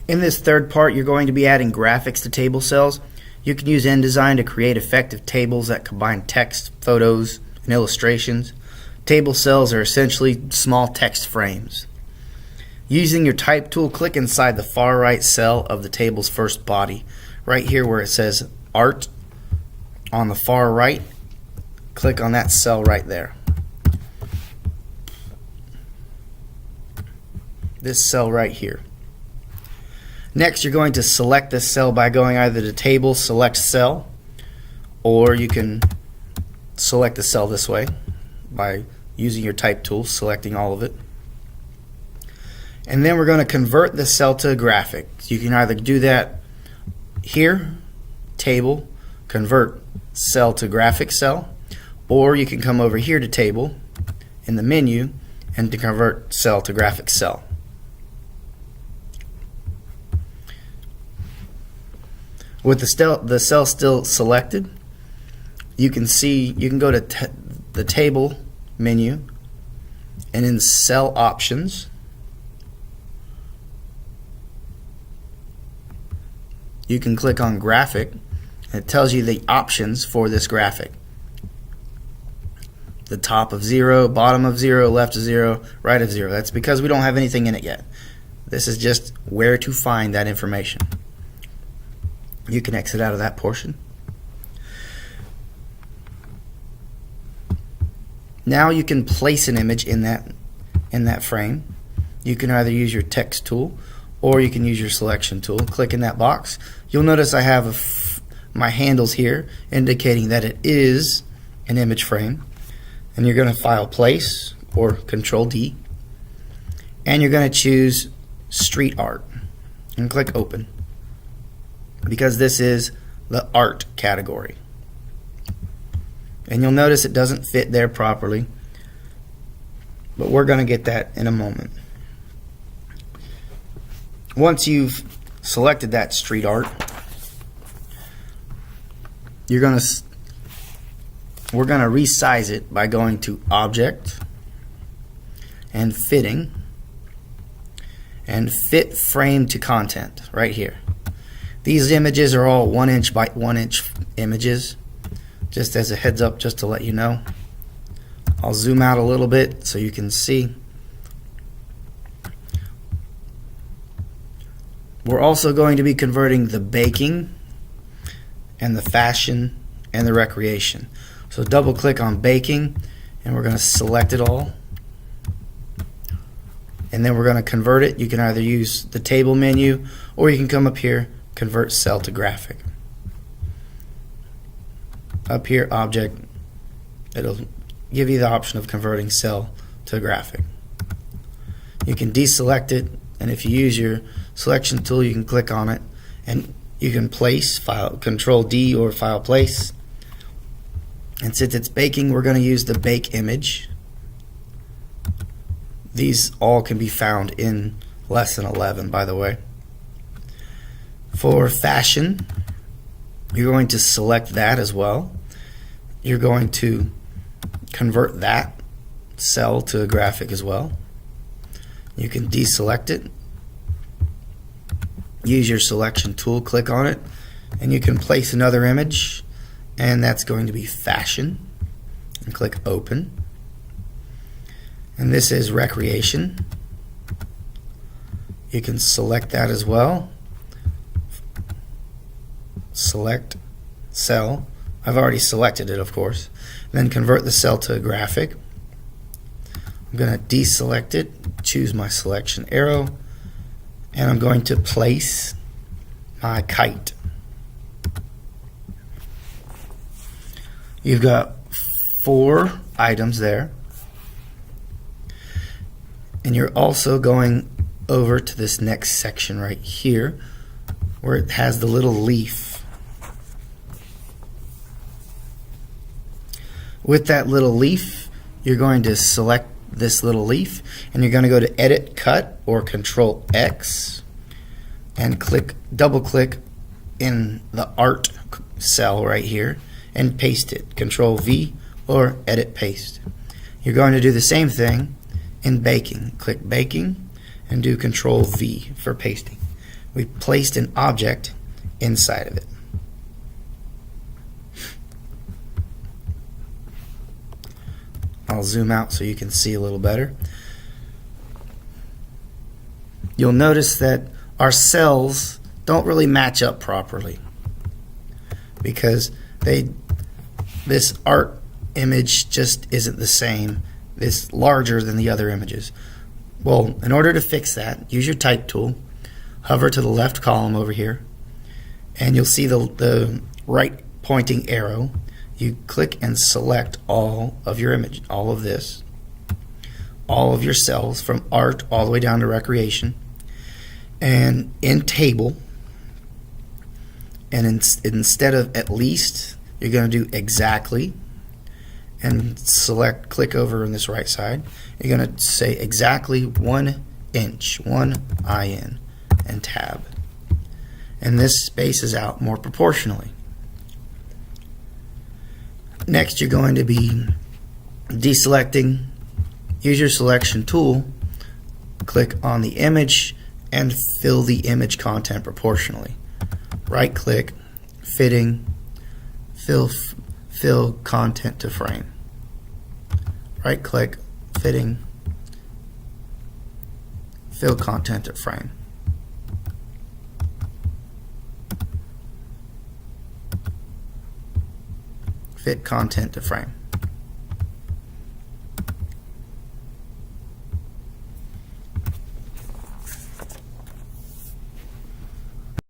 In this third part, you're going to be adding graphics to table cells. You can use InDesign to create effective tables that combine text, photos, and illustrations. Table cells are essentially small text frames. Using your type tool, click inside the far right cell of the table's first body. Right here where it says Art on the far right, click on that cell right there. This cell right here. Next, you're going to select this cell by going either to Table, Select Cell, or you can select the cell this way by using your type tool, selecting all of it. And then we're going to convert the cell to a graphic. You can either do that here, Table, Convert Cell to Graphic Cell, or you can come over here to Table in the menu and to Convert Cell to Graphic Cell. With the cell still selected, you can go to the Table menu, and in Cell Options, you can click on Graphic, and it tells you the options for this graphic. The top of 0, bottom of 0, left of 0, right of 0. That's because we don't have anything in it yet. This is just where to find that information. You can exit out of that portion. Now you can place an image in that frame. You can either use your text tool or you can use your selection tool. Click in that box. You'll notice I have my handles here indicating that it is an image frame. And you're going to File Place or Control D. And you're going to choose Street Art and click Open, because this is the art category. And you'll notice it doesn't fit there properly, but we're going to get that in a moment. Once you've selected that street art, we're going to resize it by going to Object and Fitting and Fit Frame to Content right here. These images are all 1 inch by 1 inch images, just as a heads up, just to let you know. I'll zoom out a little bit so you can see. We're also going to be converting the baking and the fashion and the recreation. So double click on baking and we're going to select it all. And then we're going to convert it. You can either use the table menu or you can come up here, Convert Cell to Graphic. Up here, Object, it'll give you the option of converting cell to graphic. You can deselect it, and if you use your selection tool, you can click on it and you can place, Control D or File Place. And since it's baking, we're going to use the bake image. These all can be found in Lesson 11, by the way. For fashion, you're going to select that as well. You're going to convert that cell to a graphic as well. You can deselect it, use your selection tool, click on it, and you can place another image, and that's going to be fashion, and click Open. And this is recreation. You can select that as well. Select cell. I've already selected it, of course. Then convert the cell to a graphic. I'm going to deselect it, choose my selection arrow, and I'm going to place my kite. You've got 4 items there. And you're also going over to this next section right here where it has the little leaf. With that little leaf, you're going to select this little leaf and you're going to go to Edit Cut or Control X and double click in the art cell right here and paste it. Control V or Edit Paste. You're going to do the same thing in baking. Click baking and do Control V for pasting. we placed an object inside of it. I'll zoom out so you can see a little better. You'll notice that our cells don't really match up properly because this art image just isn't the same. It's larger than the other images. Well, in order to fix that, use your type tool, hover to the left column over here, and you'll see the right pointing arrow. You click and select all of your image, all of this, all of your cells from art all the way down to recreation. And in table, and instead of at least, you're going to do exactly, and select, click over on this right side. You're going to say exactly 1 inch, 1 IN, and tab. And this spaces out more proportionally. Next, you're going to be deselecting. Use your selection tool, click on the image, and fill the image content proportionally. Right click, fitting, fill content to frame. Right click, fitting, fill content to frame. Fit content to frame.